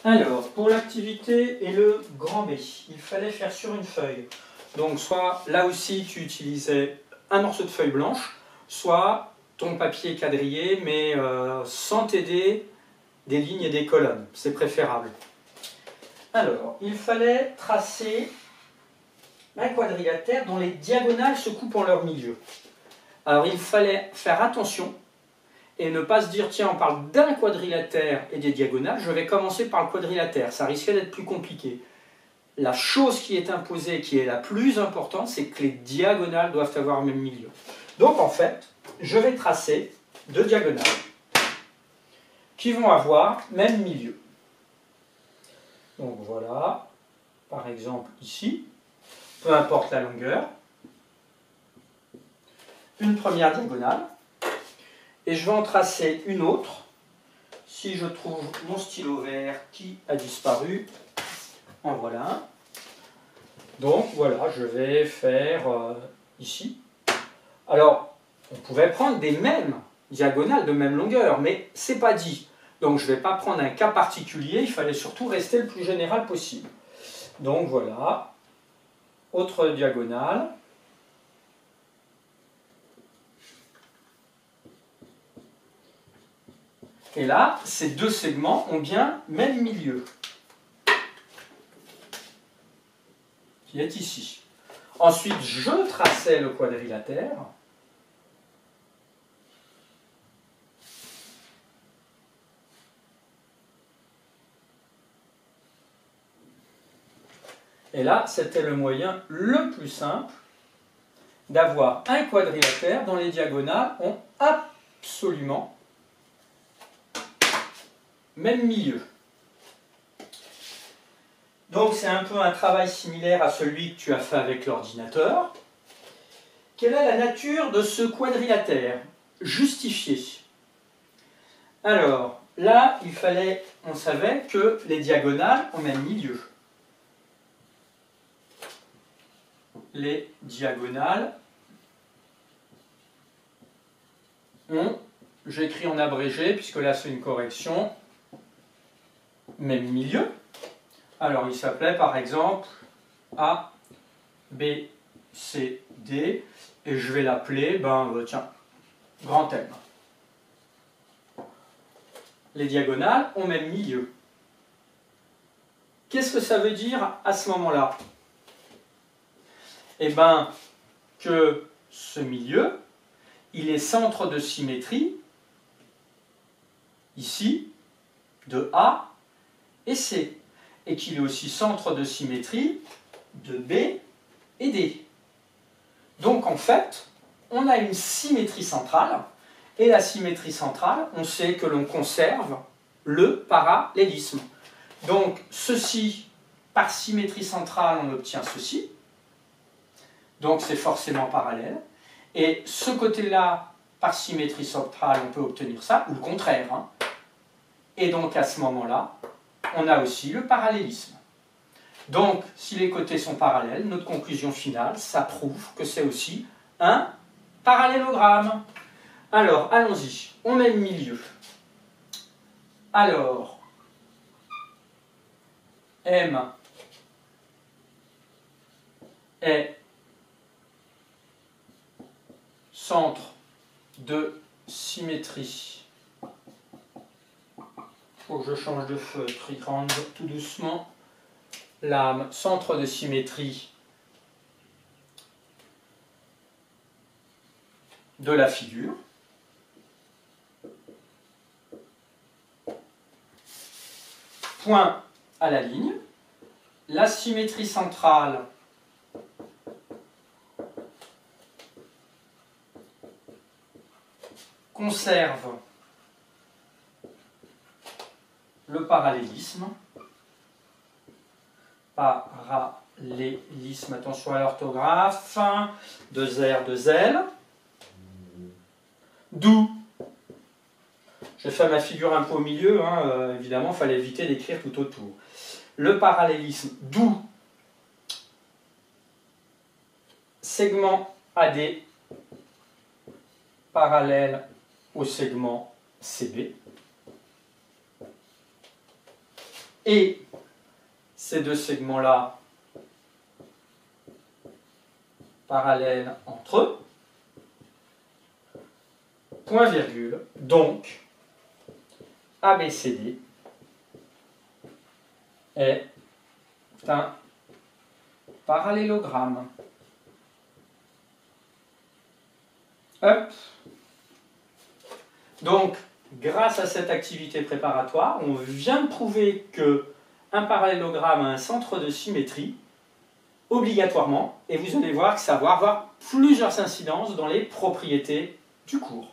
Alors, pour l'activité et le grand B, il fallait faire sur une feuille. Donc, soit là aussi tu utilisais un morceau de feuille blanche, soit ton papier quadrillé, mais sans t'aider des lignes et des colonnes. C'est préférable. Alors, il fallait tracer un quadrilatère dont les diagonales se coupent en leur milieu. Alors, il fallait faire attention et ne pas se dire, tiens, on parle d'un quadrilatère et des diagonales, je vais commencer par le quadrilatère. Ça risquait d'être plus compliqué. La chose qui est imposée, qui est la plus importante, c'est que les diagonales doivent avoir le même milieu. Donc, en fait, je vais tracer deux diagonales qui vont avoir même milieu. Donc, voilà, par exemple, ici, peu importe la longueur, une première diagonale, et je vais en tracer une autre, si je trouve mon stylo vert qui a disparu, en voilà un. Donc voilà, je vais faire ici. Alors, on pouvait prendre des mêmes diagonales de même longueur, mais c'est pas dit. Donc je ne vais pas prendre un cas particulier, il fallait surtout rester le plus général possible. Donc voilà, autre diagonale. Et là, ces deux segments ont bien même milieu, qui est ici. Ensuite, je traçais le quadrilatère. Et là, c'était le moyen le plus simple d'avoir un quadrilatère dont les diagonales ont absolument même milieu. Donc c'est un peu un travail similaire à celui que tu as fait avec l'ordinateur. Quelle est la nature de ce quadrilatère? Justifié. Alors, là, on savait que les diagonales ont même milieu. Les diagonales ont, j'écris en abrégé, puisque là c'est une correction, même milieu. Alors il s'appelait par exemple A, B, C, D, et je vais l'appeler, tiens, grand M. Les diagonales ont même milieu. Qu'est-ce que ça veut dire à ce moment-là? Eh bien, que ce milieu, il est centre de symétrie, ici, de A et C, et qu'il est aussi centre de symétrie de B et D. Donc en fait, on a une symétrie centrale, et la symétrie centrale, on sait que l'on conserve le parallélisme. Donc ceci, par symétrie centrale, on obtient ceci, donc c'est forcément parallèle, et ce côté-là, par symétrie centrale, on peut obtenir ça, ou le contraire. Et donc à ce moment-là, on a aussi le parallélisme. Donc, si les côtés sont parallèles, notre conclusion finale, ça prouve que c'est aussi un parallélogramme. Alors, allons-y. On met le milieu. Alors, M est centre de symétrie. Il faut que je change de feutre, il rentre tout doucement. Lame, centre de symétrie de la figure. Point à la ligne. La symétrie centrale conserve le parallélisme. Parallélisme, attention à l'orthographe, deux R, deux L. D'où, je fais ma figure un peu au milieu, évidemment, il fallait éviter d'écrire tout autour. Le parallélisme, d'où segment AD parallèle au segment CB. et ces deux segments-là parallèles entre eux, point virgule, donc ABCD est un parallélogramme. Hop. Donc, grâce à cette activité préparatoire, on vient de prouver qu'un parallélogramme a un centre de symétrie, obligatoirement, et vous allez voir que ça va avoir plusieurs incidences dans les propriétés du cours.